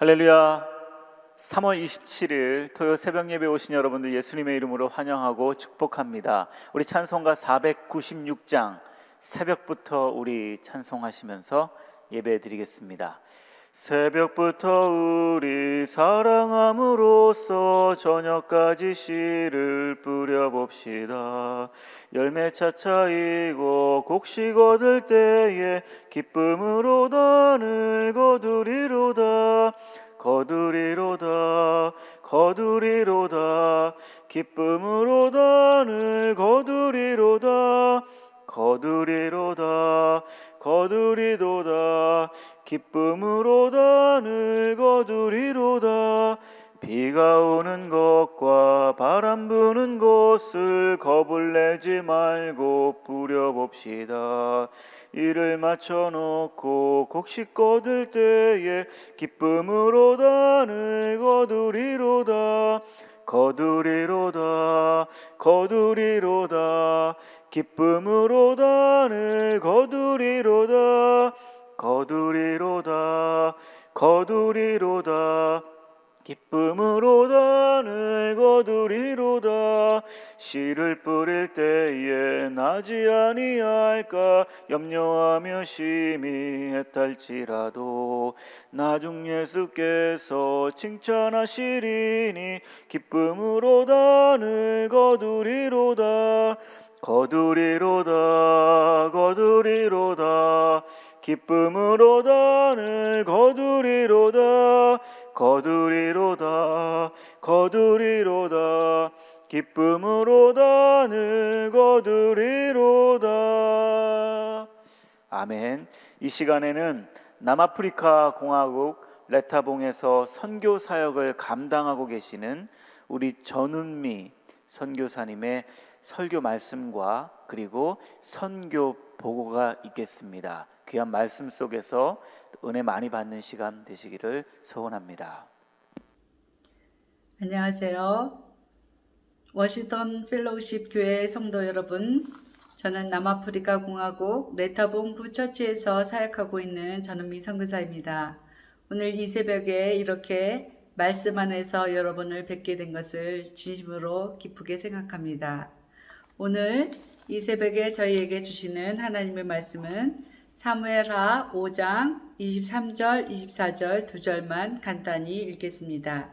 할렐루야. 3월 27일 토요 새벽 예배 오신 여러분들 예수님의 이름으로 환영하고 축복합니다. 우리 찬송가 496장 새벽부터 우리 찬송하시면서 예배 드리겠습니다. 새벽부터 우리 사랑함으로써 저녁까지 씨를 뿌려봅시다. 열매 차차이고 곡식 얻을 때에 기쁨으로 단을 거두리로다. 거두리로다 거두리로다 기쁨으로 단을 거두리로다. 거두리로다 거두리로다 기쁨으로 단을 거두리로다. 비가 오는 것과 바람 부는 곳을 겁을 내지 말고 뿌려봅시다. 이를 맞춰놓고 곡식 거둘 때에 기쁨으로 단을 거두리로다. 거두리로다 거두리로다 기쁨으로 단을 거두리로다. 거두리로다 거두리로다 기쁨으로 단을 거두리로다. 씨를 뿌릴 때에 나지 아니할까 염려하며 심히 애탈지라도 나중 예수께서 칭찬하시리니 기쁨으로 단을 거두리로다. 거두리로다 거두리로다 기쁨으로 단을 거두리로다. 거두리로다 거두리로다 기쁨으로 단을 거두리로다. 아멘. 이 시간에는 남아프리카 공화국 레타봉에서 선교 사역을 감당하고 계시는 우리 전운미 선교사님의 설교 말씀과 그리고 선교 보고가 있겠습니다. 귀한 말씀 속에서 은혜 많이 받는 시간 되시기를 소원합니다. 안녕하세요. 워싱턴 펠로우십 교회 성도 여러분, 저는 남아프리카 공화국 레타봉 구처치에서 사역하고 있는 전은미 선교사입니다. 오늘 이 새벽에 이렇게 말씀 안에서 여러분을 뵙게 된 것을 진심으로 기쁘게 생각합니다. 오늘 이 새벽에 저희에게 주시는 하나님의 말씀은 사무엘하 5장 23절, 24절 두 절만 간단히 읽겠습니다.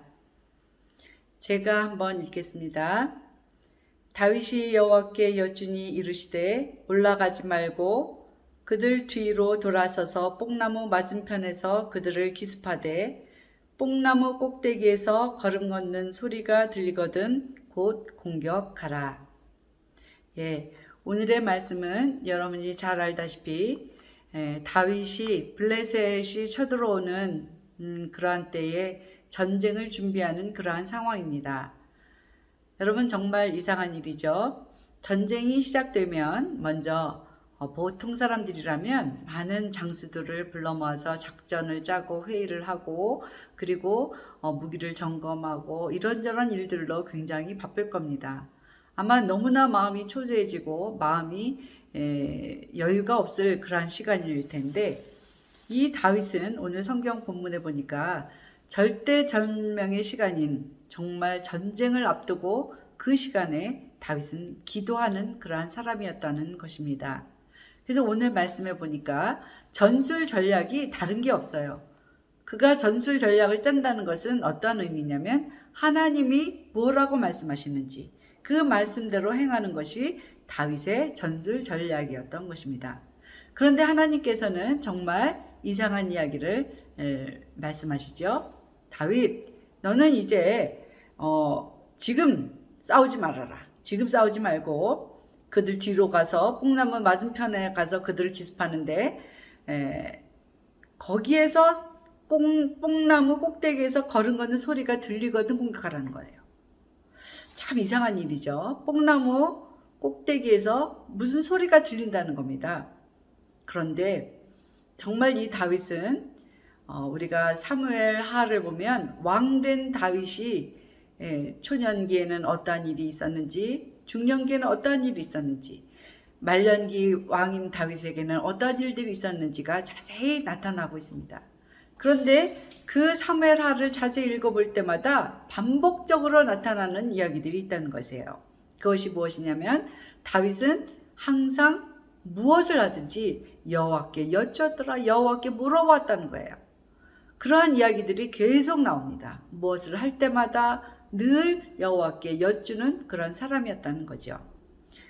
제가 한번 읽겠습니다. 다윗이 여호와께 여쭈니 이르시되 올라가지 말고 그들 뒤로 돌아서서 뽕나무 맞은편에서 그들을 기습하되 뽕나무 꼭대기에서 걸음 걷는 소리가 들리거든 곧 공격하라. 오늘의 말씀은 여러분이 잘 알다시피 다윗이 블레셋이 쳐들어오는 그러한 때에 전쟁을 준비하는 그러한 상황입니다. 여러분 정말 이상한 일이죠. 전쟁이 시작되면 먼저 보통 사람들이라면 많은 장수들을 불러 모아서 작전을 짜고 회의를 하고 그리고 무기를 점검하고 이런저런 일들로 굉장히 바쁠 겁니다. 아마 너무나 마음이 초조해지고 마음이 여유가 없을 그러한 시간일 텐데 이 다윗은 오늘 성경 본문에 보니까 절대절명의 시간인 정말 전쟁을 앞두고 그 시간에 다윗은 기도하는 그러한 사람이었다는 것입니다. 그래서 오늘 말씀에 보니까 전술 전략이 다른 게 없어요. 그가 전술 전략을 짠다는 것은 어떤 의미냐면 하나님이 뭐라고 말씀하시는지 그 말씀대로 행하는 것이 다윗의 전술 전략이었던 것입니다. 그런데 하나님께서는 정말 이상한 이야기를 말씀하시죠. 다윗, 너는 이제 지금 싸우지 말아라. 지금 싸우지 말고 그들 뒤로 가서 뽕나무 맞은편에 가서 그들을 기습하는데 거기에서 뽕나무 꼭대기에서 걸음 걷는 소리가 들리거든 공격하라는 거예요. 참 이상한 일이죠. 뽕나무 꼭대기에서 무슨 소리가 들린다는 겁니다. 그런데 정말 이 다윗은 우리가 사무엘하를 보면 왕된 다윗이 초년기에는 어떠한 일이 있었는지 중년기에는 어떠한 일이 있었는지 말년기 왕인 다윗에게는 어떠한 일들이 있었는지가 자세히 나타나고 있습니다. 그런데 그 사무엘하를 자세히 읽어볼 때마다 반복적으로 나타나는 이야기들이 있다는 것이에요. 그것이 무엇이냐면 다윗은 항상 무엇을 하든지 여호와께 여쭈었더라, 여호와께 물어봤다는 거예요. 그러한 이야기들이 계속 나옵니다. 무엇을 할 때마다 늘 여호와께 여쭈는 그런 사람이었다는 거죠.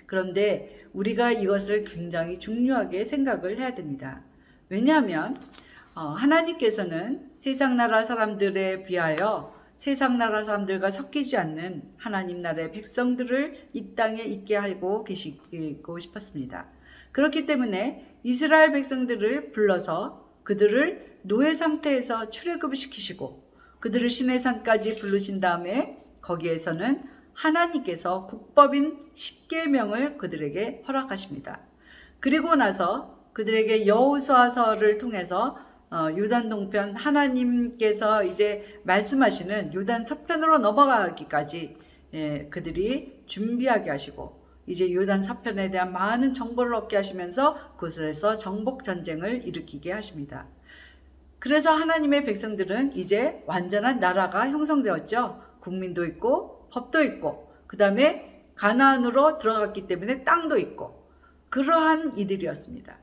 그런데 우리가 이것을 굉장히 중요하게 생각을 해야 됩니다. 왜냐하면 하나님께서는 세상 나라 사람들에 비하여 세상 나라 사람들과 섞이지 않는 하나님 나라의 백성들을 이 땅에 있게 하고 계시고 싶었습니다. 그렇기 때문에 이스라엘 백성들을 불러서 그들을 노예 상태에서 출애굽을 시키시고 그들을 시내산까지 부르신 다음에 거기에서는 하나님께서 국법인 10계명을 그들에게 허락하십니다. 그리고 나서 그들에게 여호수아서를 통해서 요단 동편 하나님께서 이제 말씀하시는 요단 서편으로 넘어가기까지 그들이 준비하게 하시고 이제 요단 서편에 대한 많은 정보를 얻게 하시면서 그곳에서 정복 전쟁을 일으키게 하십니다. 그래서 하나님의 백성들은 이제 완전한 나라가 형성되었죠. 국민도 있고 법도 있고 그 다음에 가나안으로 들어갔기 때문에 땅도 있고 그러한 이들이었습니다.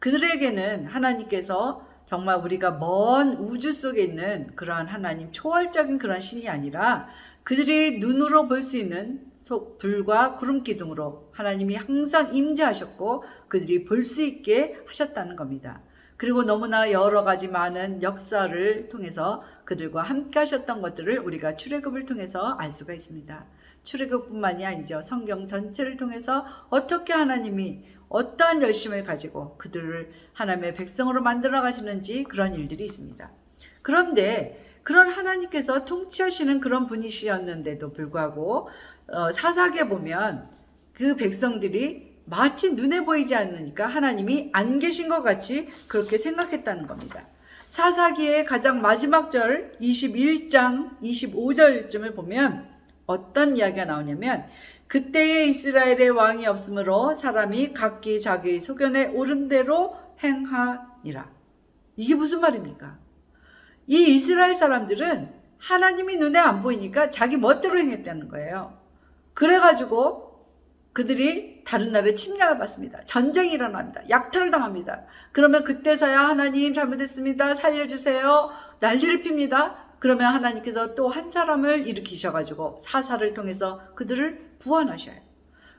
그들에게는 하나님께서 정말 우리가 먼 우주 속에 있는 그러한 하나님 초월적인 그런 신이 아니라 그들이 눈으로 볼 수 있는 불과 구름 기둥으로 하나님이 항상 임재하셨고 그들이 볼 수 있게 하셨다는 겁니다. 그리고 너무나 여러 가지 많은 역사를 통해서 그들과 함께 하셨던 것들을 우리가 출애굽을 통해서 알 수가 있습니다. 출애굽뿐만이 아니죠. 성경 전체를 통해서 어떻게 하나님이 어떠한 열심을 가지고 그들을 하나님의 백성으로 만들어 가시는지 그런 일들이 있습니다. 그런데 그런 하나님께서 통치하시는 그런 분이셨는데도 불구하고 사사기에 보면 그 백성들이 마치 눈에 보이지 않으니까 하나님이 안 계신 것 같이 그렇게 생각했다는 겁니다. 사사기의 가장 마지막 절 21장 25절쯤을 보면 어떤 이야기가 나오냐면 그때에 이스라엘의 왕이 없으므로 사람이 각기 자기 소견에 옳은 대로 행하니라. 이게 무슨 말입니까? 이 이스라엘 사람들은 하나님이 눈에 안 보이니까 자기 멋대로 행했다는 거예요. 그래가지고 그들이 다른 나라에 침략을 받습니다. 전쟁이 일어납니다. 약탈을 당합니다. 그러면 그때서야 하나님 잘못했습니다. 살려주세요. 난리를 핍니다. 그러면 하나님께서 또 한 사람을 일으키셔가지고 사사를 통해서 그들을 구원하셔요.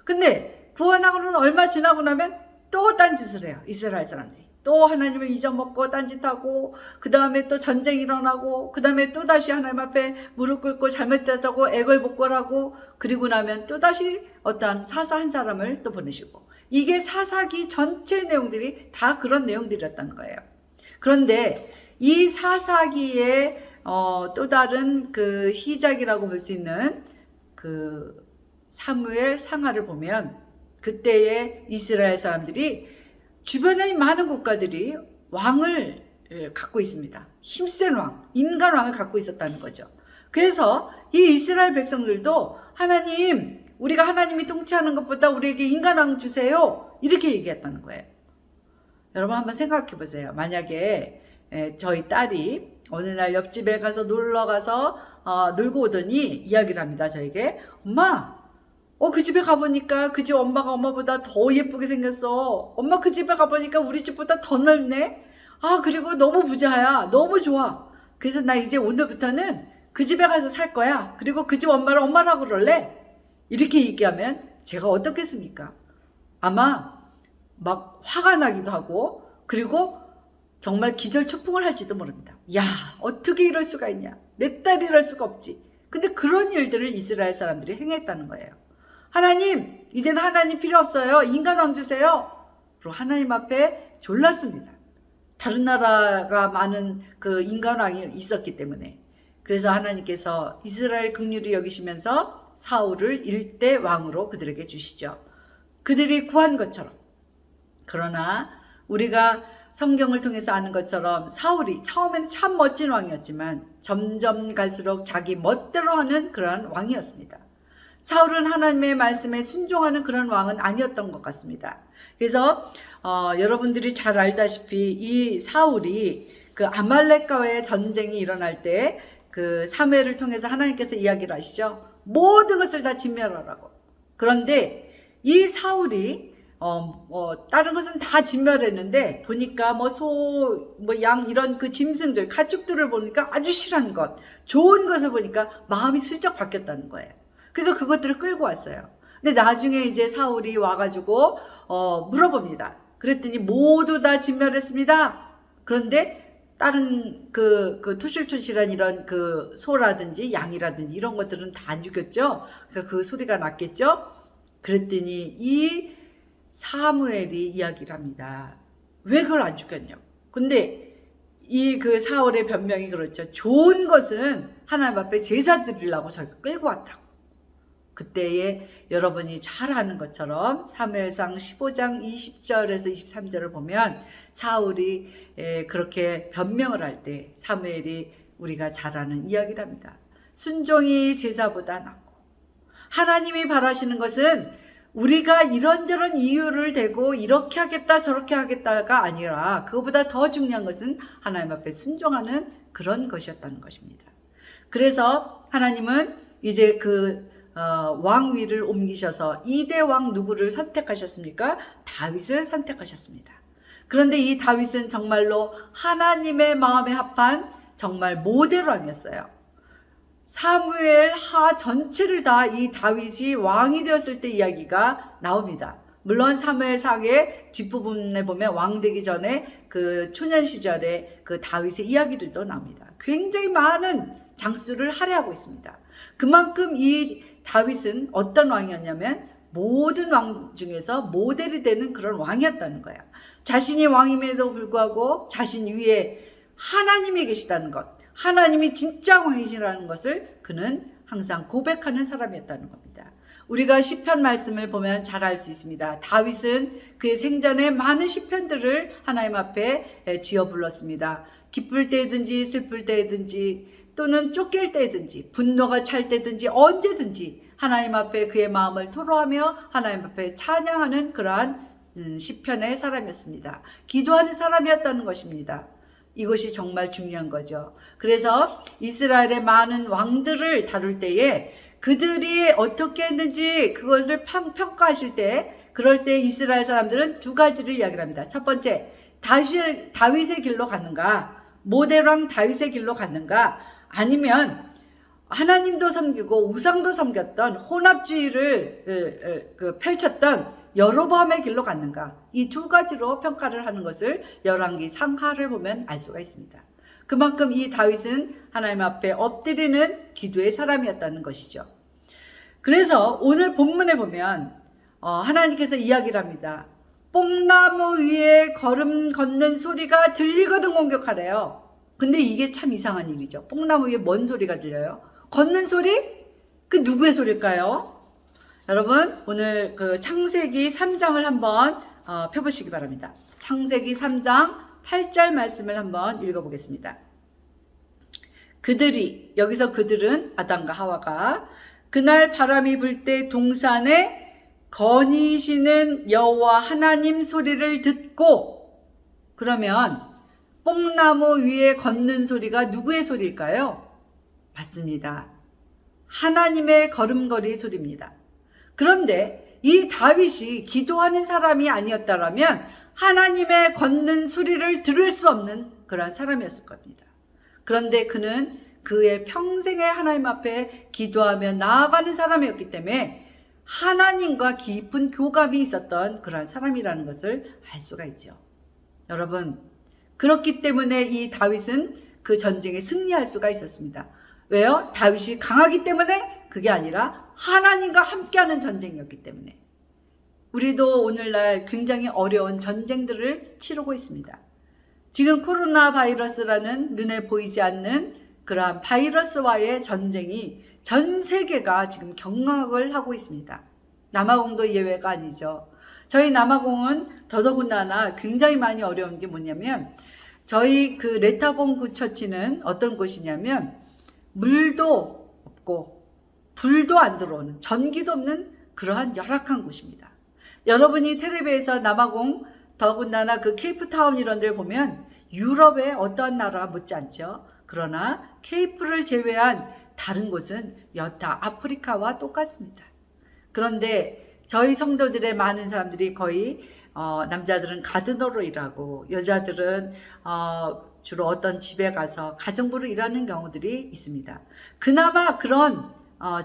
근데 구원하고는 얼마 지나고 나면 또 딴짓을 해요. 이스라엘 사람들이. 또 하나님을 잊어먹고 딴짓하고 그 다음에 또 전쟁이 일어나고 그 다음에 또 다시 하나님 앞에 무릎 꿇고 잘못했다고 애걸복걸하고 그리고 나면 또 다시 어떠한 사사 한 사람을 또 보내시고 이게 사사기 전체 내용들이 다 그런 내용들이었다는 거예요. 그런데 이 사사기의 또 다른 그 시작이라고 볼 수 있는 그 사무엘 상하를 보면 그때의 이스라엘 사람들이 주변에 많은 국가들이 왕을 갖고 있습니다. 힘센 왕, 인간 왕을 갖고 있었다는 거죠. 그래서 이 이스라엘 백성들도 하나님, 우리가 하나님이 통치하는 것보다 우리에게 인간 왕 주세요. 이렇게 얘기했다는 거예요. 여러분 한번 생각해 보세요. 만약에 저희 딸이 어느 날 옆집에 가서 놀러 가서 놀고 오더니 이야기를 합니다. 저에게 엄마 그 집에 가보니까 그 집 엄마가 엄마보다 더 예쁘게 생겼어. 엄마 그 집에 가보니까 우리 집보다 더 넓네. 그리고 너무 부자야. 너무 좋아. 그래서 나 이제 오늘부터는 그 집에 가서 살 거야. 그리고 그 집 엄마를 엄마라고 그럴래? 이렇게 얘기하면 제가 어떻겠습니까? 아마 막 화가 나기도 하고 그리고 정말 기절초풍을 할지도 모릅니다. 야, 어떻게 이럴 수가 있냐. 내 딸이 이럴 수가 없지. 근데 그런 일들을 이스라엘 사람들이 행했다는 거예요. 하나님, 이제는 하나님 필요 없어요. 인간 왕 주세요. 그리고 하나님 앞에 졸랐습니다. 다른 나라가 많은 그 인간 왕이 있었기 때문에. 그래서 하나님께서 이스라엘 긍휼히 여기시면서 사울을 일대 왕으로 그들에게 주시죠. 그들이 구한 것처럼. 그러나 우리가 성경을 통해서 아는 것처럼 사울이 처음에는 참 멋진 왕이었지만 점점 갈수록 자기 멋대로 하는 그러한 왕이었습니다. 사울은 하나님의 말씀에 순종하는 그런 왕은 아니었던 것 같습니다. 그래서 여러분들이 잘 알다시피 이 사울이 그 아말렉과의 전쟁이 일어날 때 그 사무엘을 통해서 하나님께서 이야기를 하시죠. 모든 것을 다 진멸하라고. 그런데 이 사울이 다른 것은 다 진멸했는데 보니까 뭐 소, 뭐 양 이런 그 짐승들, 가축들을 보니까 아주 싫은 것, 좋은 것을 보니까 마음이 슬쩍 바뀌었다는 거예요. 그래서 그것들을 끌고 왔어요. 근데 나중에 이제 사울이 와가지고 물어봅니다. 그랬더니 모두 다 진멸했습니다. 그런데 다른 그 토실토실한 이런 그 소라든지 양이라든지 이런 것들은 다 안 죽였죠. 그러니까 그 소리가 났겠죠. 그랬더니 이 사무엘이 이야기를 합니다. 왜 그걸 안 죽였냐고. 근데 이 그 사울의 변명이 그렇죠. 좋은 것은 하나님 앞에 제사 드리려고 저희가 끌고 왔다고. 그때에 여러분이 잘 아는 것처럼 사무엘상 15장 20절에서 23절을 보면 사울이 그렇게 변명을 할 때 사무엘이 우리가 잘 아는 이야기를 합니다. 순종이 제사보다 낫고 하나님이 바라시는 것은 우리가 이런저런 이유를 대고 이렇게 하겠다 저렇게 하겠다가 아니라 그거보다 더 중요한 것은 하나님 앞에 순종하는 그런 것이었다는 것입니다. 그래서 하나님은 이제 그 왕위를 옮기셔서 2대 왕 누구를 선택하셨습니까? 다윗을 선택하셨습니다. 그런데 이 다윗은 정말로 하나님의 마음에 합한 정말 모델 왕이었어요. 사무엘 하 전체를 다 이 다윗이 왕이 되었을 때 이야기가 나옵니다. 물론 사무엘상의 뒷부분에 보면 왕 되기 전에 그 초년 시절에 그 다윗의 이야기들도 나옵니다. 굉장히 많은 장수를 할애하고 있습니다. 그만큼 이 다윗은 어떤 왕이었냐면 모든 왕 중에서 모델이 되는 그런 왕이었다는 거야. 자신이 왕임에도 불구하고 자신 위에 하나님이 계시다는 것, 하나님이 진짜 왕이시라는 것을 그는 항상 고백하는 사람이었다는 겁니다. 우리가 시편 말씀을 보면 잘 알 수 있습니다. 다윗은 그의 생전에 많은 시편들을 하나님 앞에 지어 불렀습니다. 기쁠 때든지 슬플 때든지 또는 쫓길 때든지 분노가 찰 때든지 언제든지 하나님 앞에 그의 마음을 토로하며 하나님 앞에 찬양하는 그러한 시편의 사람이었습니다. 기도하는 사람이었다는 것입니다. 이것이 정말 중요한 거죠. 그래서 이스라엘의 많은 왕들을 다룰 때에 그들이 어떻게 했는지 그것을 평가하실 때 그럴 때 이스라엘 사람들은 두 가지를 이야기를 합니다. 첫 번째, 다윗의 길로 갔는가? 모델왕 다윗의 길로 갔는가? 아니면 하나님도 섬기고 우상도 섬겼던 혼합주의를 펼쳤던 여로보암의 길로 갔는가? 이 두 가지로 평가를 하는 것을 열왕기 상하를 보면 알 수가 있습니다. 그만큼 이 다윗은 하나님 앞에 엎드리는 기도의 사람이었다는 것이죠. 그래서 오늘 본문에 보면 하나님께서 이야기를 합니다. 뽕나무 위에 걸음 걷는 소리가 들리거든 공격하래요. 근데 이게 참 이상한 일이죠. 뽕나무 위에 뭔 소리가 들려요? 걷는 소리? 그 누구의 소리일까요? 여러분 오늘 그 창세기 3장을 한번 펴보시기 바랍니다. 창세기 3장 8절 말씀을 한번 읽어보겠습니다. 그들이, 여기서 그들은 아담과 하와가 그날 바람이 불 때 동산에 거니시는 여호와 하나님 소리를 듣고, 그러면 뽕나무 위에 걷는 소리가 누구의 소리일까요? 맞습니다. 하나님의 걸음걸이 소리입니다. 그런데 이 다윗이 기도하는 사람이 아니었다라면 하나님의 걷는 소리를 들을 수 없는 그런 사람이었을 겁니다. 그런데 그는 그의 평생에 하나님 앞에 기도하며 나아가는 사람이었기 때문에 하나님과 깊은 교감이 있었던 그런 사람이라는 것을 알 수가 있죠. 여러분, 그렇기 때문에 이 다윗은 그 전쟁에 승리할 수가 있었습니다. 왜요? 다윗이 강하기 때문에? 그게 아니라 하나님과 함께하는 전쟁이었기 때문에. 우리도 오늘날 굉장히 어려운 전쟁들을 치르고 있습니다. 지금 코로나 바이러스라는 눈에 보이지 않는 그러한 바이러스와의 전쟁이 전 세계가 지금 경악을 하고 있습니다. 남아공도 예외가 아니죠. 저희 남아공은 더더군다나 굉장히 많이 어려운 게 뭐냐면 저희 그 레타봉 구처치는 어떤 곳이냐면 물도 없고 불도 안 들어오는, 전기도 없는 그러한 열악한 곳입니다. 여러분이 텔레비에서 남아공 더군다나 그 케이프타운 이런 데를 보면 유럽의 어떠한 나라 못지않죠. 그러나 케이프를 제외한 다른 곳은 여타 아프리카와 똑같습니다. 그런데 저희 성도들의 많은 사람들이 거의 남자들은 가드너로 일하고 여자들은 주로 어떤 집에 가서 가정부로 일하는 경우들이 있습니다. 그나마 그런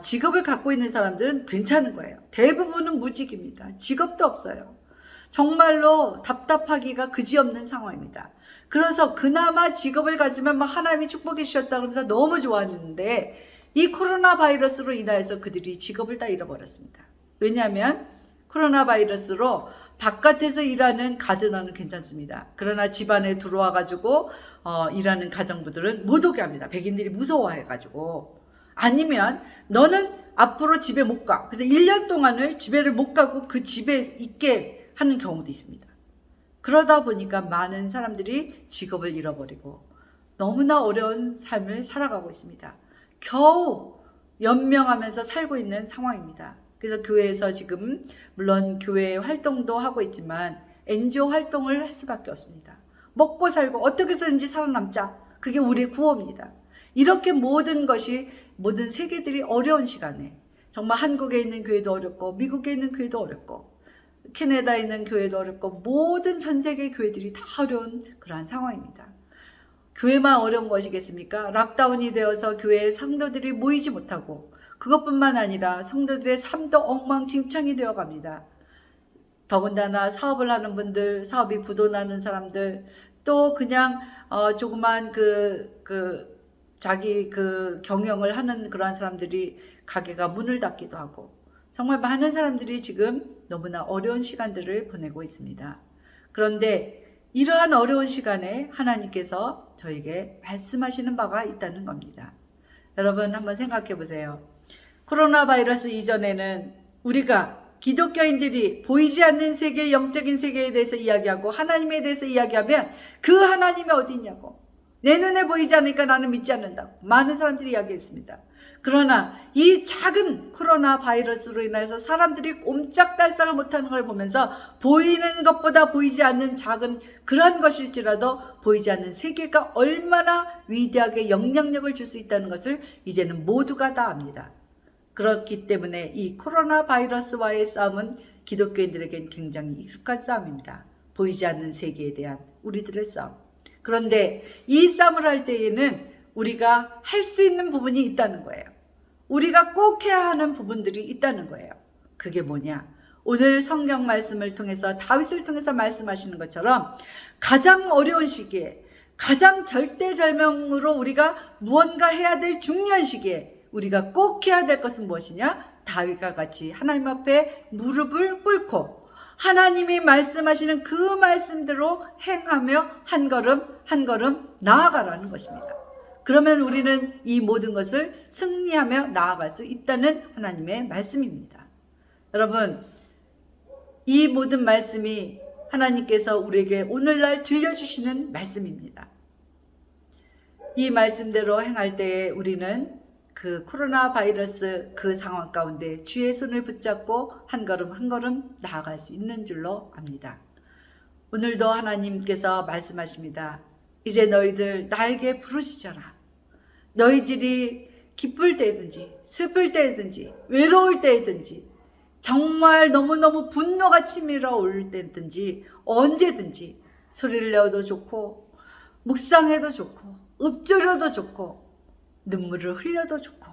직업을 갖고 있는 사람들은 괜찮은 거예요. 대부분은 무직입니다. 직업도 없어요. 정말로 답답하기가 그지없는 상황입니다. 그래서 그나마 직업을 가지면 막 하나님이 축복해 주셨다 그러면서 너무 좋았는데 이 코로나 바이러스로 인하여서 그들이 직업을 다 잃어버렸습니다. 왜냐하면 코로나 바이러스로 바깥에서 일하는 가드너는 괜찮습니다. 그러나 집안에 들어와 가지고 일하는 가정부들은 못 오게 합니다. 백인들이 무서워해 가지고. 아니면 너는 앞으로 집에 못 가. 그래서 1년 동안을 집에를 못 가고 그 집에 있게 하는 경우도 있습니다. 그러다 보니까 많은 사람들이 직업을 잃어버리고 너무나 어려운 삶을 살아가고 있습니다. 겨우 연명하면서 살고 있는 상황입니다. 그래서 교회에서 지금 물론 교회 활동도 하고 있지만 NGO 활동을 할 수밖에 없습니다. 먹고 살고 어떻게 해서든지 살아남자. 그게 우리의 구호입니다. 이렇게 모든 세계들이 어려운 시간에 정말 한국에 있는 교회도 어렵고 미국에 있는 교회도 어렵고 캐나다에 있는 교회도 어렵고 모든 전 세계 교회들이 다 어려운 그러한 상황입니다. 교회만 어려운 것이겠습니까? 락다운이 되어서 교회에 성도들이 모이지 못하고 그것뿐만 아니라 성도들의 삶도 엉망진창이 되어 갑니다. 더군다나 사업을 하는 분들, 사업이 부도나는 사람들, 또 그냥 조그만 자기 경영을 하는 그러한 사람들이 가게가 문을 닫기도 하고 정말 많은 사람들이 지금 너무나 어려운 시간들을 보내고 있습니다. 그런데 이러한 어려운 시간에 하나님께서 저에게 말씀하시는 바가 있다는 겁니다. 여러분 한번 생각해 보세요. 코로나 바이러스 이전에는 우리가 기독교인들이 보이지 않는 세계, 영적인 세계에 대해서 이야기하고 하나님에 대해서 이야기하면 그 하나님이 어디 있냐고, 내 눈에 보이지 않으니까 나는 믿지 않는다고 많은 사람들이 이야기했습니다. 그러나 이 작은 코로나 바이러스로 인해서 사람들이 꼼짝달싹을 못하는 걸 보면서 보이는 것보다 보이지 않는 작은 그러한 것일지라도 보이지 않는 세계가 얼마나 위대하게 영향력을 줄 수 있다는 것을 이제는 모두가 다 압니다. 그렇기 때문에 이 코로나 바이러스와의 싸움은 기독교인들에겐 굉장히 익숙한 싸움입니다. 보이지 않는 세계에 대한 우리들의 싸움. 그런데 이 싸움을 할 때에는 우리가 할 수 있는 부분이 있다는 거예요. 우리가 꼭 해야 하는 부분들이 있다는 거예요. 그게 뭐냐? 오늘 성경 말씀을 통해서 다윗을 통해서 말씀하시는 것처럼 가장 어려운 시기에 가장 절대절명으로 우리가 무언가 해야 될 중요한 시기에 우리가 꼭 해야 될 것은 무엇이냐? 다윗과 같이 하나님 앞에 무릎을 꿇고 하나님이 말씀하시는 그 말씀대로 행하며 한 걸음 한 걸음 나아가라는 것입니다. 그러면 우리는 이 모든 것을 승리하며 나아갈 수 있다는 하나님의 말씀입니다. 여러분, 이 모든 말씀이 하나님께서 우리에게 오늘날 들려주시는 말씀입니다. 이 말씀대로 행할 때에 우리는 그 코로나 바이러스 그 상황 가운데 주의 손을 붙잡고 한 걸음 한 걸음 나아갈 수 있는 줄로 압니다. 오늘도 하나님께서 말씀하십니다. 이제 너희들 나에게 부르시잖아. 너희들이 기쁠 때든지 슬플 때든지 외로울 때든지 정말 너무너무 분노가 치밀어 올 때든지 언제든지 소리를 내어도 좋고 묵상해도 좋고 읊조려도 좋고 눈물을 흘려도 좋고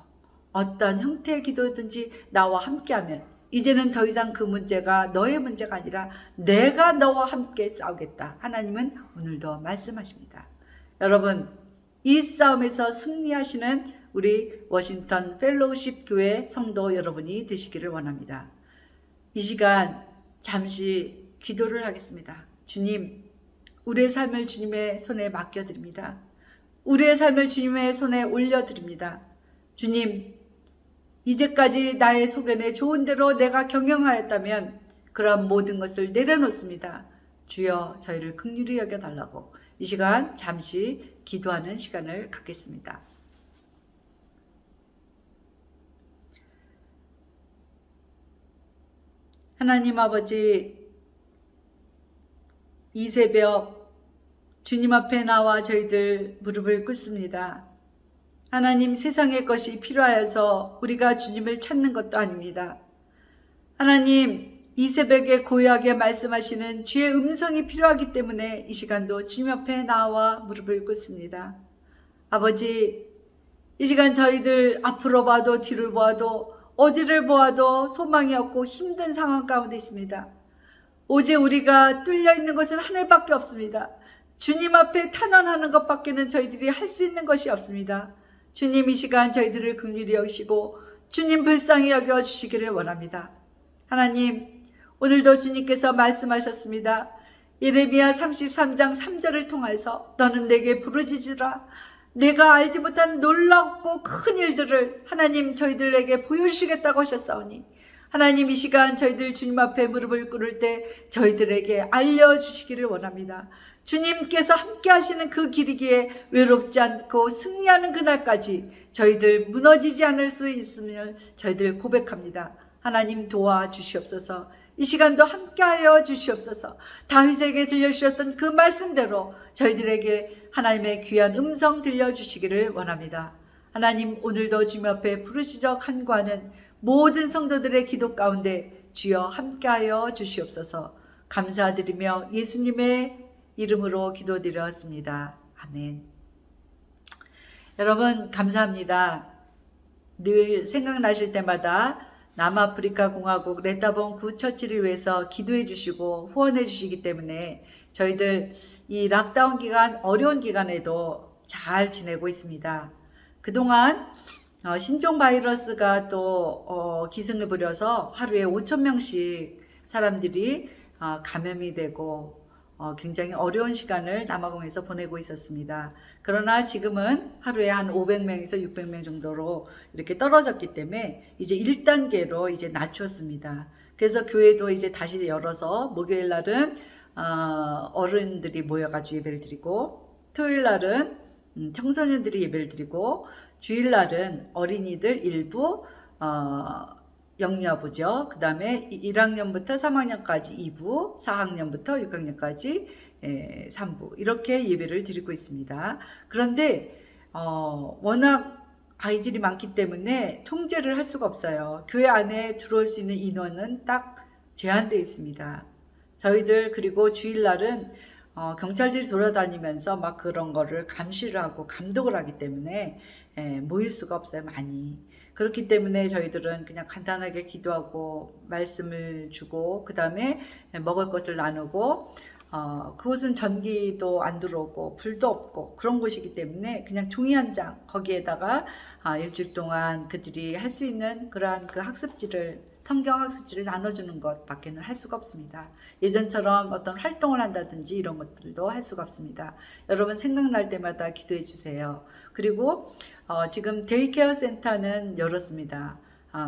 어떤 형태의 기도든지 나와 함께하면 이제는 더 이상 그 문제가 너의 문제가 아니라 내가 너와 함께 싸우겠다. 하나님은 오늘도 말씀하십니다. 여러분, 이 싸움에서 승리하시는 우리 워싱턴 펠로우십 교회 성도 여러분이 되시기를 원합니다. 이 시간 잠시 기도를 하겠습니다. 주님, 우리의 삶을 주님의 손에 맡겨드립니다. 우리의 삶을 주님의 손에 올려드립니다. 주님, 이제까지 나의 소견에 좋은 대로 내가 경영하였다면 그러한 모든 것을 내려놓습니다. 주여 저희를 긍휼히 여겨달라고 이 시간 잠시 기도하는 시간을 갖겠습니다. 하나님 아버지, 이 새벽 주님 앞에 나와 저희들 무릎을 꿇습니다. 하나님, 세상의 것이 필요하여서 우리가 주님을 찾는 것도 아닙니다. 하나님, 이 새벽에 고요하게 말씀하시는 주의 음성이 필요하기 때문에 이 시간도 주님 앞에 나와 무릎을 꿇습니다. 아버지, 이 시간 저희들 앞으로 봐도 뒤를 보아도 어디를 보아도 소망이 없고 힘든 상황 가운데 있습니다. 오직 우리가 뚫려 있는 것은 하늘밖에 없습니다. 주님 앞에 탄원하는 것밖에는 저희들이 할 수 있는 것이 없습니다. 주님, 이 시간 저희들을 긍휼히 여기시고 주님 불쌍히 여겨 주시기를 원합니다. 하나님, 오늘도 주님께서 말씀하셨습니다. 예레미야 33장 3절을 통해서 너는 내게 부르짖으라. 내가 알지 못한 놀랍고 큰 일들을 하나님 저희들에게 보여주시겠다고 하셨사오니, 하나님, 이 시간 저희들 주님 앞에 무릎을 꿇을 때 저희들에게 알려주시기를 원합니다. 주님께서 함께 하시는 그 길이기에 외롭지 않고 승리하는 그날까지 저희들 무너지지 않을 수 있음을 저희들 고백합니다. 하나님, 도와주시옵소서. 이 시간도 함께하여 주시옵소서. 다윗에게 들려주셨던 그 말씀대로 저희들에게 하나님의 귀한 음성 들려주시기를 원합니다. 하나님, 오늘도 주님 앞에 부르시적 간구하는 모든 성도들의 기도 가운데 주여 함께하여 주시옵소서. 감사드리며 예수님의 이름으로 기도드렸습니다. 아멘. 여러분, 감사합니다. 늘 생각나실 때마다 남아프리카 공화국 레타봉 구처치를 위해서 기도해 주시고 후원해 주시기 때문에 저희들 이 락다운 기간, 어려운 기간에도 잘 지내고 있습니다. 그동안 신종 바이러스가 또 기승을 부려서 하루에 5,000명씩 사람들이 감염이 되고 굉장히 어려운 시간을 남아공에서 보내고 있었습니다. 그러나 지금은 하루에 한 500명에서 600명 정도로 이렇게 떨어졌기 때문에 이제 1단계로 이제 낮췄습니다. 그래서 교회도 이제 다시 열어서 목요일 날은 어른들이 모여가지고 예배를 드리고, 토요일 날은 청소년들이 예배를 드리고, 주일 날은 어린이들 일부, 영여부죠. 그 다음에 1학년부터 3학년까지 2부, 4학년부터 6학년까지 3부, 이렇게 예배를 드리고 있습니다. 그런데 워낙 아이들이 많기 때문에 통제를 할 수가 없어요. 교회 안에 들어올 수 있는 인원은 딱 제한되어 있습니다. 저희들 그리고 주일날은 경찰들이 돌아다니면서 막 그런 거를 감시를 하고 감독을 하기 때문에 모일 수가 없어요, 많이. 그렇기 때문에 저희들은 그냥 간단하게 기도하고 말씀을 주고, 그 다음에 먹을 것을 나누고, 그곳은 전기도 안 들어오고 불도 없고 그런 곳이기 때문에 그냥 종이 한 장, 거기에다가 일주일 동안 그들이 할 수 있는 그러한 그 학습지를, 성경 학습지를 나눠주는 것밖에는 할 수가 없습니다. 예전처럼 어떤 활동을 한다든지 이런 것들도 할 수가 없습니다. 여러분, 생각날 때마다 기도해 주세요. 그리고 지금 데이케어 센터는 열었습니다.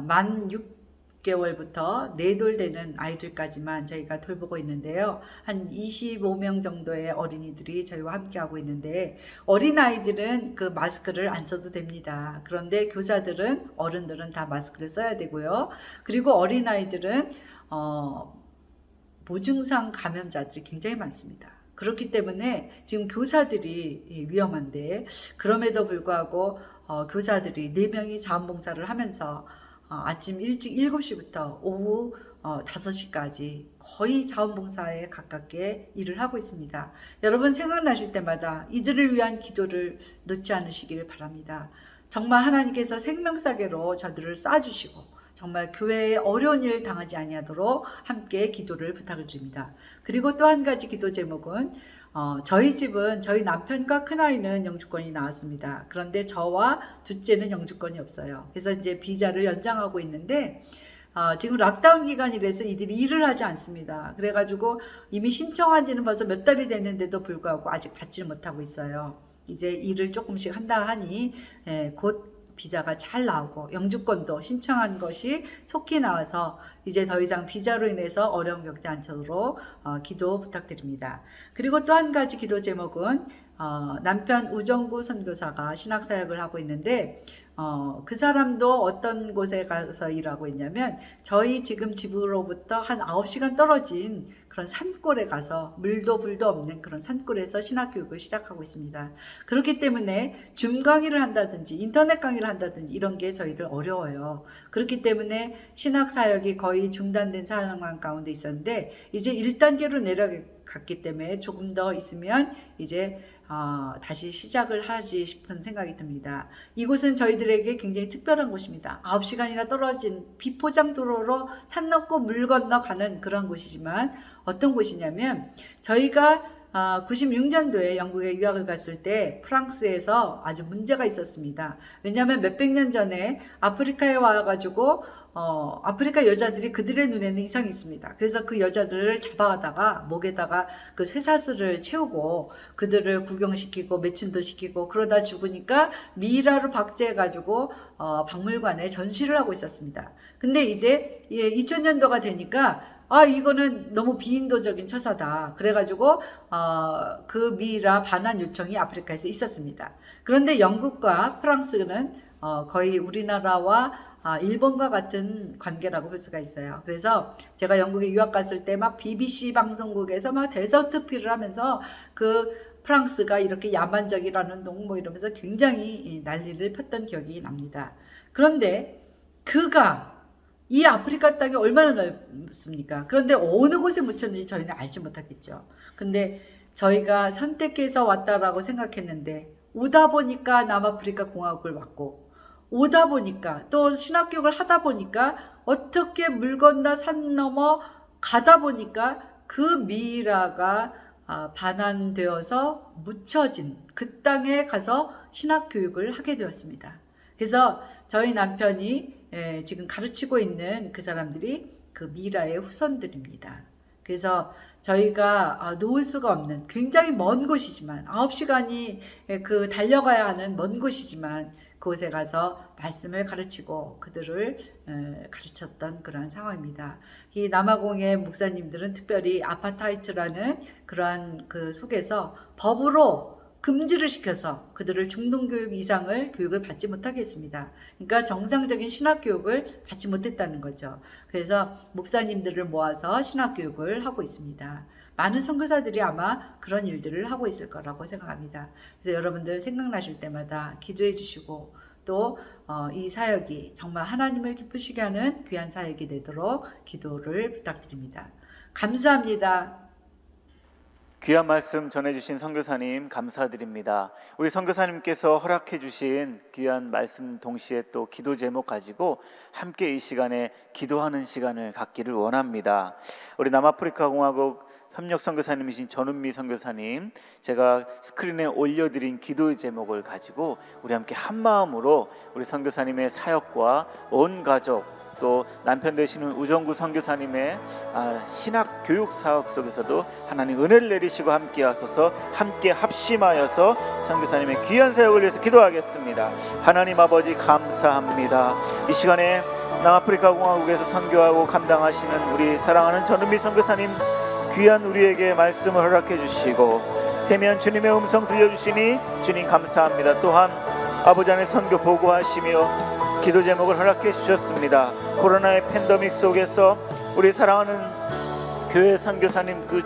만 6개월부터 4돌 되는 아이들까지만 저희가 돌보고 있는데요. 한 25명 정도의 어린이들이 저희와 함께하고 있는데, 어린아이들은 그 마스크를 안 써도 됩니다. 그런데 교사들은, 어른들은 다 마스크를 써야 되고요. 그리고 어린아이들은 무증상 감염자들이 굉장히 많습니다. 그렇기 때문에 지금 교사들이 위험한데, 그럼에도 불구하고 교사들이 4명이 자원봉사를 하면서 아침 일찍 7시부터 오후 5시까지 거의 자원봉사에 가깝게 일을 하고 있습니다. 여러분, 생각나실 때마다 이들을 위한 기도를 놓지 않으시길 바랍니다. 정말 하나님께서 생명사계로 저들을 쏴주시고 정말 교회에 어려운 일을 당하지 아니하도록 함께 기도를 부탁을 드립니다. 그리고 또 한 가지 기도 제목은 저희 집은, 저희 남편과 큰아이는 영주권이 나왔습니다. 그런데 저와 둘째는 영주권이 없어요. 그래서 이제 비자를 연장하고 있는데 지금 락다운 기간이라서 이들이 일을 하지 않습니다. 그래가지고 이미 신청한 지는 벌써 몇 달이 됐는데도 불구하고 아직 받지를 못하고 있어요. 이제 일을 조금씩 한다 하니 곧 비자가 잘 나오고 영주권도 신청한 것이 속히 나와서 이제 더 이상 비자로 인해서 어려움 겪지 않도록 기도 부탁드립니다. 그리고 또 한 가지 기도 제목은 남편 우정구 선교사가 신학사역을 하고 있는데 그 사람도 어떤 곳에 가서 일하고 있냐면 저희 지금 집으로부터 한 9시간 떨어진 그런 그런 산골에 가서 물도 불도 없는 그런 산골에서 신학교육을 시작하고 있습니다. 그렇기 때문에 줌 강의를 한다든지 인터넷 강의를 한다든지 이런 게 저희들 어려워요. 그렇기 때문에 신학사역이 거의 중단된 상황 가운데 있었는데 이제 1단계로 내려갔기 때문에 조금 더 있으면 이제 다시 시작을 하지 싶은 생각이 듭니다. 이곳은 저희들에게 굉장히 특별한 곳입니다. 9시간이나 떨어진 비포장 도로로 산 넘고 물 건너 가는 그런 곳이지만 어떤 곳이냐면 저희가 96년도에 영국에 유학을 갔을 때 프랑스에서 아주 문제가 있었습니다. 왜냐하면 몇백 년 전에 아프리카에 와가지고 아프리카 여자들이 그들의 눈에는 이상이 있습니다. 그래서 그 여자들을 잡아가다가 목에다가 그 쇠사슬을 채우고 그들을 구경시키고 매춘도 시키고 그러다 죽으니까 미이라로 박제해가지고 박물관에 전시를 하고 있었습니다. 근데 이제 2000년도가 되니까 이거는 너무 비인도적인 처사다. 그래가지고 그 미이라 반환 요청이 아프리카에서 있었습니다. 그런데 영국과 프랑스는 거의 우리나라와 일본과 같은 관계라고 볼 수가 있어요. 그래서 제가 영국에 유학 갔을 때 막 BBC 방송국에서 막 대서특필을 하면서 그 프랑스가 이렇게 야만적이라는 동 뭐 이러면서 굉장히 난리를 폈던 기억이 납니다. 그런데 그가 이 아프리카 땅이 얼마나 넓습니까? 그런데 어느 곳에 묻혔는지 저희는 알지 못하겠죠. 근데 저희가 선택해서 왔다라고 생각했는데 오다 보니까 남아프리카 공화국을 왔고 오다 보니까 또 신학교육을 하다 보니까 어떻게 물 건너 산 넘어 가다 보니까 그 미이라가 반환되어서 묻혀진 그 땅에 가서 신학교육을 하게 되었습니다. 그래서 저희 남편이 지금 가르치고 있는 그 사람들이 그 미이라의 후손들입니다. 그래서 저희가 놓을 수가 없는 굉장히 먼 곳이지만 9시간이 그 달려가야 하는 먼 곳이지만 그곳에 가서 말씀을 가르치고 그들을 가르쳤던 그런 상황입니다. 이 남아공의 목사님들은 특별히 아파타이트라는 그러한 그 속에서 법으로 금지를 시켜서 그들을 중등교육 이상을 교육을 받지 못하게 했습니다. 그러니까 정상적인 신학교육을 받지 못했다는 거죠. 그래서 목사님들을 모아서 신학교육을 하고 있습니다. 많은 선교사들이 아마 그런 일들을 하고 있을 거라고 생각합니다. 그래서 여러분들 생각나실 때마다 기도해 주시고 또 이 사역이 정말 하나님을 기쁘시게 하는 귀한 사역이 되도록 기도를 부탁드립니다. 감사합니다. 귀한 말씀 전해주신 선교사님 감사드립니다. 우리 선교사님께서 허락해 주신 귀한 말씀 동시에 또 기도 제목 가지고 함께 이 시간에 기도하는 시간을 갖기를 원합니다. 우리 남아프리카 공화국 협력 선교사님이신 전은미 선교사님, 제가 스크린에 올려드린 기도의 제목을 가지고 우리 함께 한 마음으로 우리 선교사님의 사역과 온 가족 또 남편 되시는 우정구 선교사님의 신학 교육 사역 속에서도 하나님 은혜를 내리시고 함께 하소서. 함께 합심하여서 선교사님의 귀한 사역을 위해서 기도하겠습니다. 하나님 아버지 감사합니다. 이 시간에 남아프리카 공화국에서 선교하고 감당하시는 우리 사랑하는 전은미 선교사님 귀한 우리에게 말씀을 허락해 주시고 세미한 주님의 음성 들려주시니 주님 감사합니다. 또한 아버지 안에 선교 보고하시며 기도 제목을 허락해 주셨습니다. 코로나의 팬데믹 속에서 우리 사랑하는 교회 선교사님 그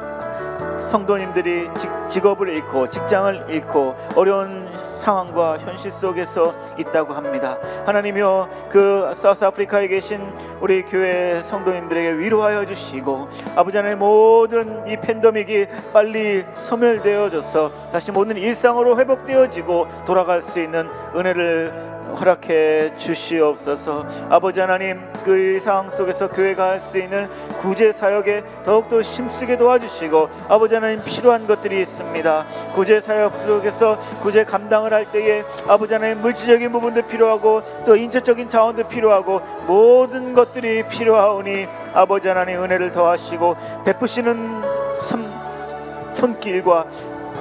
성도님들이 직업을 잃고 직장을 잃고 어려운 상황과 현실 속에서 있다고 합니다. 하나님이여 그 사우스아프리카에 계신 우리 교회 성도님들에게 위로하여 주시고 아버지 하나님 모든 이 팬데믹이 빨리 소멸되어져서 다시 모든 일상으로 회복되어지고 돌아갈 수 있는 은혜를 허락해 주시옵소서. 아버지 하나님 그 상황 속에서 교회가 할 수 있는 구제 사역에 더욱더 힘쓰게 도와주시고 아버지 하나님 필요한 것들이 있습니다. 구제 사역 속에서 구제 감당을 할 때에 아버지 하나님 물질적인 부분도 필요하고 또 인적적인 자원도 필요하고 모든 것들이 필요하오니 아버지 하나님 은혜를 더하시고 베푸시는 손길과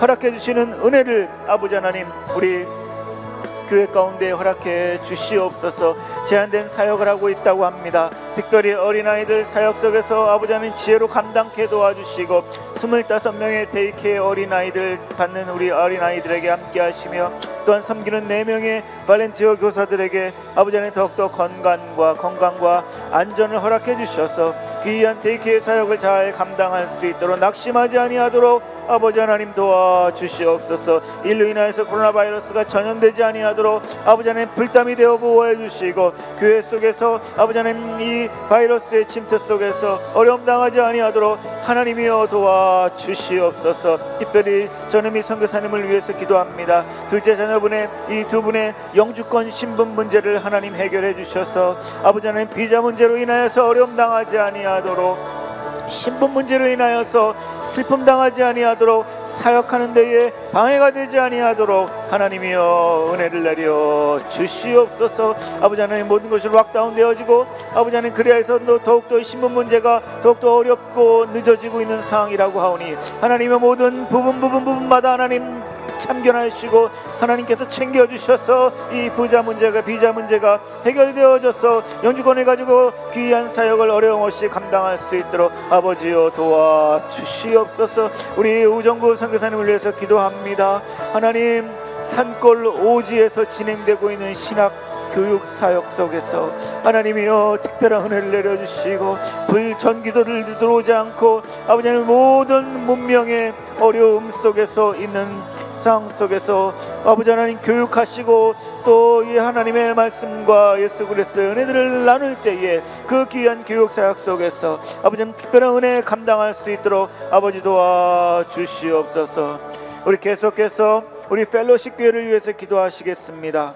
허락해 주시는 은혜를 아버지 하나님 우리 교회 가운데 허락해 주시옵소서. 제한된 사역을 하고 있다고 합니다. 특별히 어린아이들 사역 속에서 아버지 하나님 지혜로 감당케 도와주시고 25명의 데이케어 어린아이들 받는 우리 어린아이들에게 함께 하시며 또한 섬기는 4명의 발렌티어 교사들에게 아버지 하나님 더욱더 건강과 안전을 허락해 주셔서 귀한 대기의 사역을 잘 감당할 수 있도록 낙심하지 아니하도록 아버지 하나님 도와주시옵소서. 일로 인하여서 코로나 바이러스가 전염되지 아니하도록 아버지 하나님 불담이 되어 보호해 주시고, 교회 속에서 아버지 하나님 이 바이러스의 침투 속에서 어려움 당하지 아니하도록 하나님이여 도와주시옵소서. 특별히 저는 이 선교사님을 위해서 기도합니다. 둘째 자녀분의 이 두 분의 영주권 신분 문제를 하나님 해결해 주셔서 아버지 하나님 비자 문제로 인하여서 어려움 당하지 아니하도록, 신분 문제로 인하여서 슬픔 당하지 아니하도록, 사역하는 데에 방해가 되지 아니하도록 하나님이여 은혜를 내려 주시옵소서. 아버지 하나님 모든 것이 락다운 되어지고 아버지 하나님 그리하여서 더욱더 신분 문제가 더욱더 어렵고 늦어지고 있는 상황이라고 하오니 하나님의 모든 부분마다 하나님 참견하시고 하나님께서 챙겨주셔서 이 비자 문제가 해결되어져서 영주권을 가지고 귀한 사역을 어려움 없이 감당할 수 있도록 아버지여 도와주시옵소서. 우리 우정구 선교사님을 위해서 기도합니다. 하나님, 산골 오지에서 진행되고 있는 신학 교육 사역 속에서 하나님이여 특별한 은혜를 내려주시고 불전기도를 들어오지 않고 아버지 하나님 모든 문명의 어려움 속에서 있는 상황 속에서 아버지 하나님 교육하시고 또 이 하나님의 말씀과 예수 그리스도의 은혜들을 나눌 때에 그 귀한 교육 사역 속에서 아버지 하나님 특별한 은혜 감당할 수 있도록 아버지 도와주시옵소서. 우리 계속해서 우리 펠로십 교회를 위해서 기도하시겠습니다.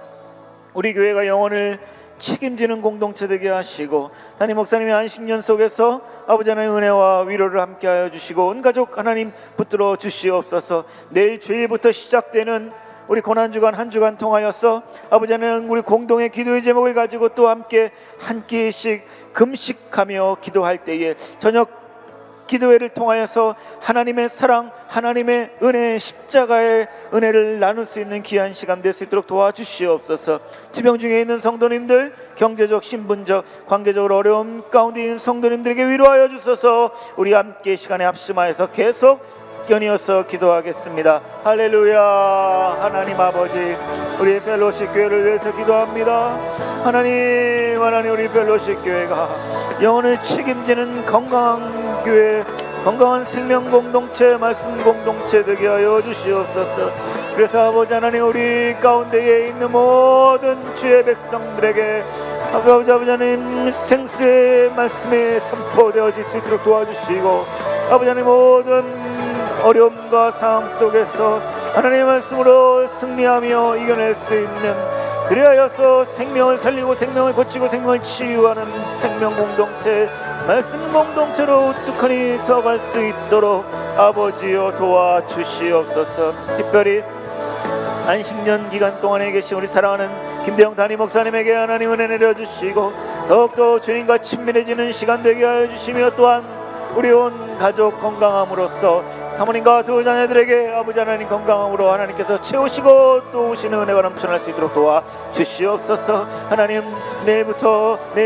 우리 교회가 영혼을 책임지는 공동체 되게 하시고 담임 목사님의 안식년 속에서 아버지 하나님 은혜와 위로를 함께하여 주시고 온 가족 하나님 붙들어 주시옵소서. 내일 주일부터 시작되는 우리 고난주간 한 주간 통하여서 아버지 하나님 우리 공동의 기도의 제목을 가지고 또 함께 한 끼씩 금식하며 기도할 때에 저녁 기도회를 통하여서 하나님의 사랑, 하나님의 은혜, 십자가의 은혜를 나눌 수 있는 귀한 시간 될 수 있도록 도와주시옵소서. 지병 중에 있는 성도님들, 경제적, 신분적, 관계적으로 어려움 가운데 있는 성도님들에게 위로하여 주소서. 우리 함께 시간에 합심하여서 계속 연이어서 기도하겠습니다. 할렐루야. 하나님 아버지, 우리 펠로십 교회를 위해서 기도합니다. 하나님 우리 펠로십 교회가 영혼을 책임지는 건강한 교회, 건강한 생명 공동체, 말씀 공동체 되게 하여 주시옵소서. 그래서 아버지 하나님 우리 가운데에 있는 모든 주의 백성들에게 아버지 하나님 생수의 말씀에 선포되어질 수 있도록 도와주시고 아버지 하나님 모든 어려움과 상황 속에서 하나님의 말씀으로 승리하며 이겨낼 수 있는, 그리하여서 생명을 살리고 생명을 고치고 생명을 치유하는 생명 공동체, 말씀 공동체로 우뚝하니 서갈 수 있도록 아버지여 도와주시옵소서. 특별히 안식년 기간 동안에 계신 우리 사랑하는 김대영 담임 목사님에게 하나님 은혜 내려주시고 더욱더 주님과 친밀해지는 시간 되게 하여 주시며 또한 우리 온 가족 건강함으로써 사모님과 두 자녀들에게 아버지 하나님 건강함으로 하나님께서 채우시고 또 오시는 은혜가 넘쳐날 수 있도록 도와주시옵소서. 하나님 내일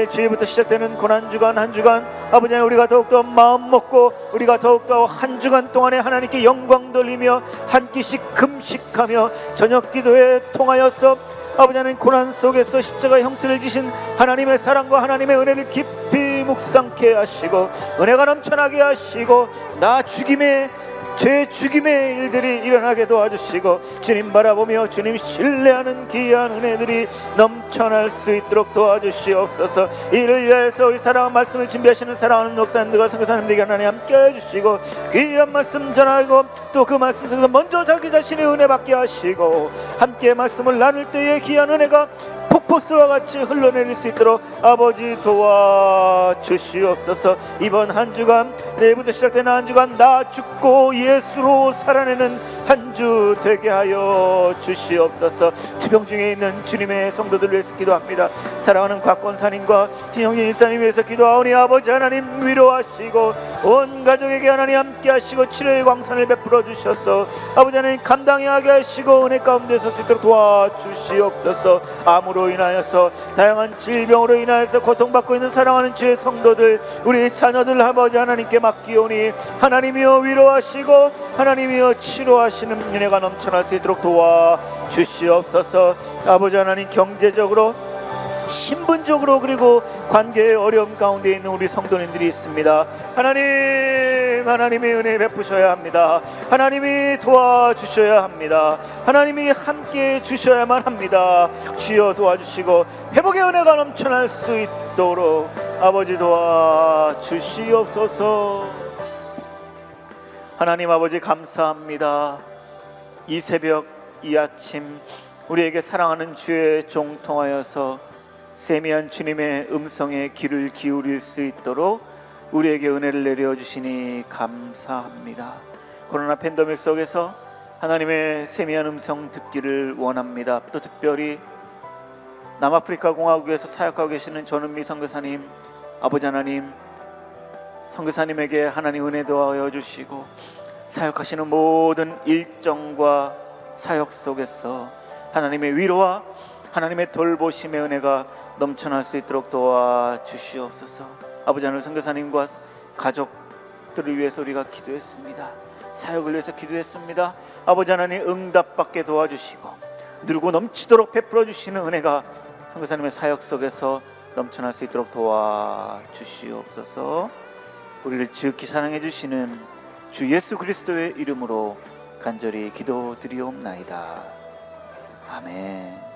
주일부터 시작되는 고난주간 한 주간 아버지 하나님 우리가 더욱더 마음 먹고 우리가 더욱더 한 주간 동안에 하나님께 영광 돌리며 한 끼씩 금식하며 저녁 기도에 통하여서 아버지 하나님 고난 속에서 십자가 형체를 지신 하나님의 사랑과 하나님의 은혜를 깊이 묵상케 하시고 은혜가 넘쳐나게 하시고 죄 죽임의 일들이 일어나게 도와주시고 주님 바라보며 주님 신뢰하는 귀한 은혜들이 넘쳐날 수 있도록 도와주시옵소서. 이를 위해서 우리 사랑하는 말씀을 준비하시는 사랑하는 목사님들과 선교사님들에게 하나님 함께 해주시고 귀한 말씀 전하고 또 그 말씀 속에서 먼저 자기 자신의 은혜 받게 하시고 함께 말씀을 나눌 때에 귀한 은혜가 폭포수와 같이 흘러내릴 수 있도록 아버지 도와주시옵소서. 이번 한 주간 내일부터 시작되는 한 주간 나 죽고 예수로 살아내는 한 주 되게 하여 주시옵소서. 투병 중에 있는 주님의 성도들 위해서 기도합니다. 사랑하는 곽권사님과 진영진 일사님 위해서 기도하오니 아버지 하나님 위로하시고 온 가족에게 하나님 함께 하시고 치료의 광선을 베풀어 주셔서 아버지 하나님 감당히 하게 하시고 은혜 가운데 설 수 있도록 도와주시옵소서. 암으로 인하여서 다양한 질병으로 인하여서 고통받고 있는 사랑하는 주의 성도들 우리 자녀들 아버지 하나님께 맡기오니 하나님이여 위로하시고 하나님이여 치료하시는 은혜가 넘쳐날 수 있도록 도와주시옵소서. 아버지 하나님 경제적으로 신분적으로 그리고 관계의 어려움 가운데 있는 우리 성도님들이 있습니다. 하나님이 은혜 베푸셔야 합니다. 하나님이 도와주셔야 합니다. 하나님이 함께 주셔야만 합니다. 주여 도와주시고 회복의 은혜가 넘쳐날 수 있도록 아버지 도와주시옵소서. 하나님 아버지 감사합니다. 이 새벽 이 아침 우리에게 사랑하는 주의 종 통하여서 세미한 주님의 음성에 귀를 기울일 수 있도록 우리에게 은혜를 내려주시니 감사합니다. 코로나 팬데믹 속에서 하나님의 세미한 음성 듣기를 원합니다. 또 특별히 남아프리카 공화국에서 사역하고 계시는 전은미 선교사님, 아버지 하나님, 선교사님에게 하나님 은혜 도와여 주시고 사역하시는 모든 일정과 사역 속에서 하나님의 위로와 하나님의 돌보심의 은혜가 넘쳐날 수 있도록 도와주시옵소서. 아버지 하나님, 선교사님과 가족들을 위해서 우리가 기도했습니다. 사역을 위해서 기도했습니다. 아버지 하나님 응답받게 도와주시고 누르고 넘치도록 베풀어 주시는 은혜가 선교사님의 사역 속에서 넘쳐날 수 있도록 도와주시옵소서. 우리를 지극히 사랑해 주시는 주 예수 그리스도의 이름으로 간절히 기도드리옵나이다. 아멘.